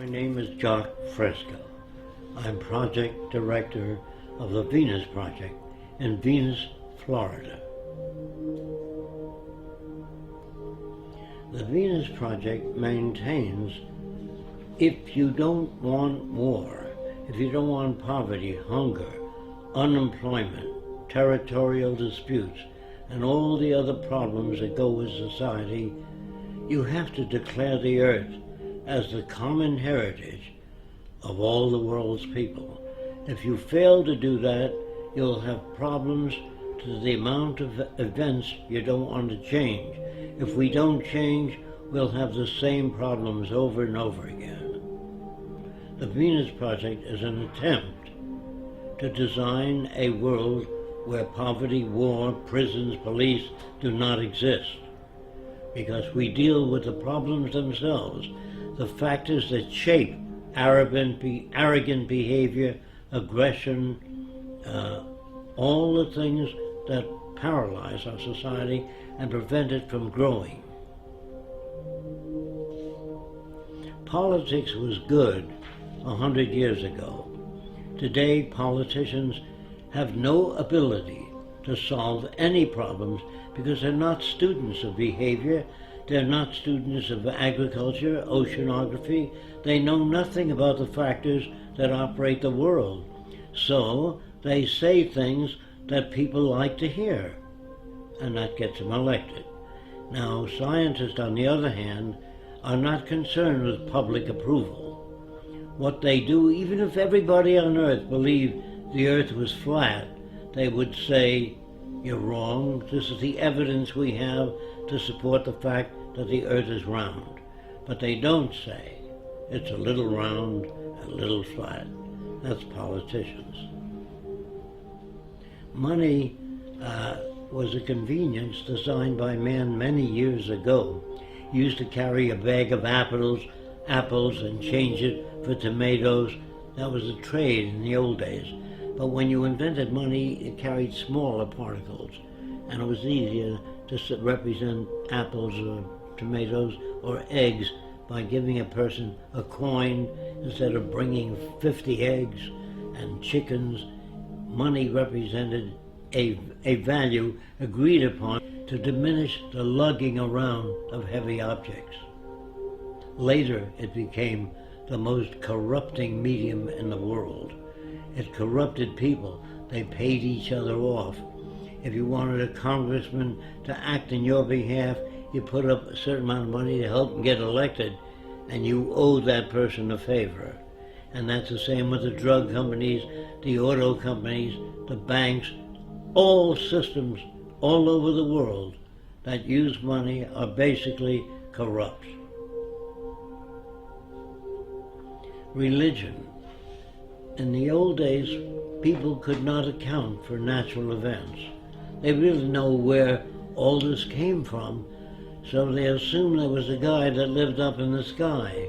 My name is Jak Fresco. I'm project director of the Venus Project in Venus, Florida. The Venus Project maintains if you don't want war, if you don't want poverty, hunger, unemployment, territorial disputes, and all the other problems that go with society, you have to declare the earth as the common heritage of all the world's people. If you fail to do that, you'll have problems to the amount of events you don't want to change. If we don't change, we'll have the same problems over and over again. The Venus Project is an attempt to design a world where poverty, war, prisons, police do not exist, because we deal with the problems themselves, the factors that shape arrogant behavior, aggression, all the things that paralyze our society and prevent it from growing. Politics was good 100 years ago. Today, politicians have no ability to solve any problems because they're not students of behavior, they're not students of agriculture, oceanography, they know nothing about the factors that operate the world. So they say things that people like to hear, and that gets them elected. Now, scientists, on the other hand, are not concerned with public approval. What they do, even if everybody on Earth believed the Earth was flat, they would say, "You're wrong. This is the evidence we have to support the fact that the Earth is round." But they don't say it's a little round, a little flat. That's politicians. Money was a convenience designed by man many years ago. You used to carry a bag of apples and change it for tomatoes. That was a trade in the old days. But when you invented money, it carried smaller particles, and it was easier to represent apples or tomatoes or eggs by giving a person a coin instead of bringing 50 eggs and chickens. Money represented a value agreed upon to diminish the lugging around of heavy objects. Later, it became the most corrupting medium in the world. It corrupted people. They paid each other off. If you wanted a congressman to act in your behalf, you put up a certain amount of money to help him get elected, and you owed that person a favor. And that's the same with the drug companies, the auto companies, the banks. All systems all over the world that use money are basically corrupt. Religion. In the old days, people could not account for natural events. They really know where all this came from, so they assumed there was a guy that lived up in the sky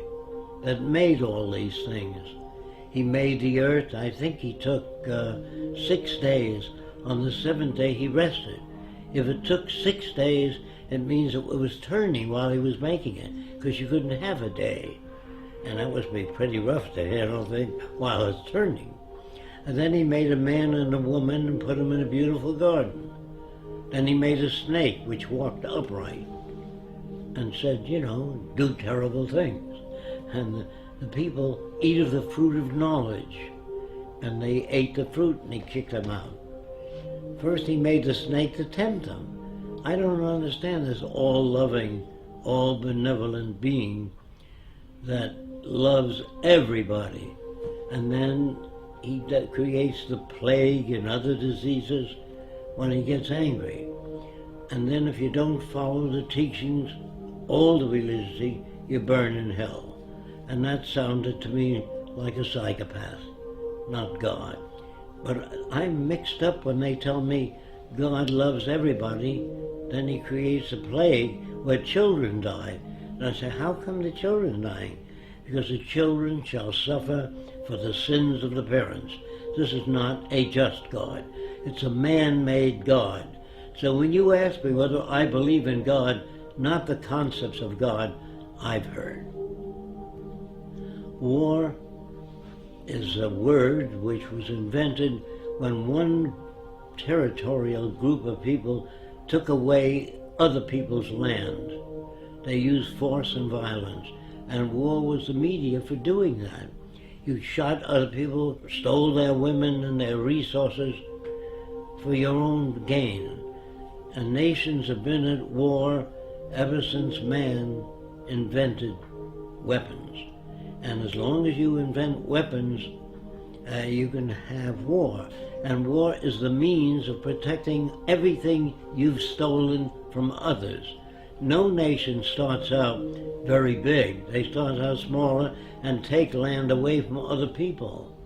that made all these things. He made the earth. I think he took 6 days. On the 7th day, he rested. If it took 6 days, it means it was turning while he was making it, because you couldn't have a day. And that must be pretty rough to handle things while it's turning. And then he made a man and a woman and put them in a beautiful garden. Then he made a snake which walked upright and said, do terrible things. And the people eat of the fruit of knowledge. And they ate the fruit and he kicked them out. First he made the snake to tempt them. I don't understand this all-loving, all-benevolent being that loves everybody. And then he creates the plague and other diseases when he gets angry. And then if you don't follow the teachings, all the religiosity, you burn in hell. And that sounded to me like a psychopath, not God. But I'm mixed up when they tell me God loves everybody, then he creates a plague where children die. And I say, how come the children dying? Because the children shall suffer for the sins of the parents. This is not a just God. It's a man-made God. So when you ask me whether I believe in God, not the concepts of God I've heard. War is a word which was invented when one territorial group of people took away other people's land. They used force and violence, and war was the media for doing that. You shot other people, stole their women and their resources for your own gain. And nations have been at war ever since man invented weapons. And as long as you invent weapons, you can have war. And war is the means of protecting everything you've stolen from others. No nation starts out very big. They start out smaller and take land away from other people.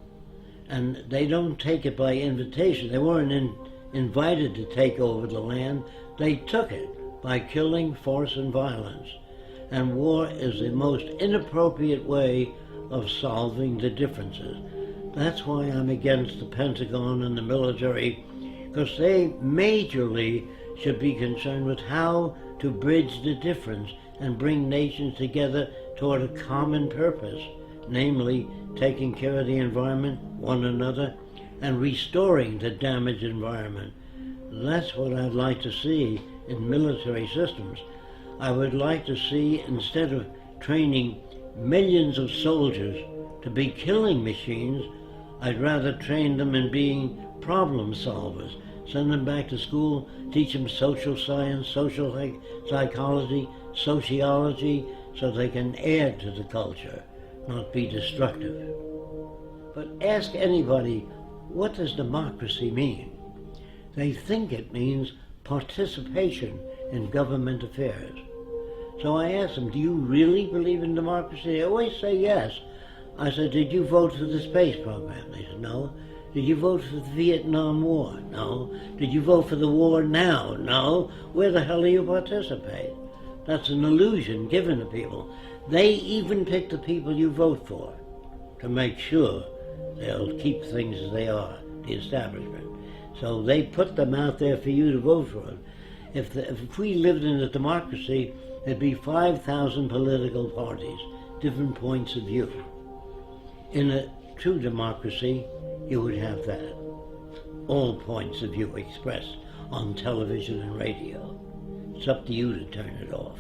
And they don't take it by invitation. They weren't invited to take over the land. They took it by killing, force, and violence. And war is the most inappropriate way of solving the differences. That's why I'm against the Pentagon and the military, because they majorly should be concerned with how to bridge the difference and bring nations together toward a common purpose, namely taking care of the environment, one another, and restoring the damaged environment. That's what I'd like to see in military systems. I would like to see, instead of training millions of soldiers to be killing machines, I'd rather train them in being problem solvers. Send them back to school, teach them social science, social psychology, sociology, so they can add to the culture, not be destructive. But ask anybody, what does democracy mean? They think it means participation in government affairs. So I asked them, do you really believe in democracy? They always say yes. I said, did you vote for the space program? They said, no. Did you vote for the Vietnam War? No. Did you vote for the war now? No. Where the hell do you participate? That's an illusion given to people. They even pick the people you vote for to make sure they'll keep things as they are, the establishment. So they put them out there for you to vote for them. If we lived in a democracy, there'd be 5,000 political parties, different points of view. In a true democracy, you would have that. All points of view expressed on television and radio. It's up to you to turn it off.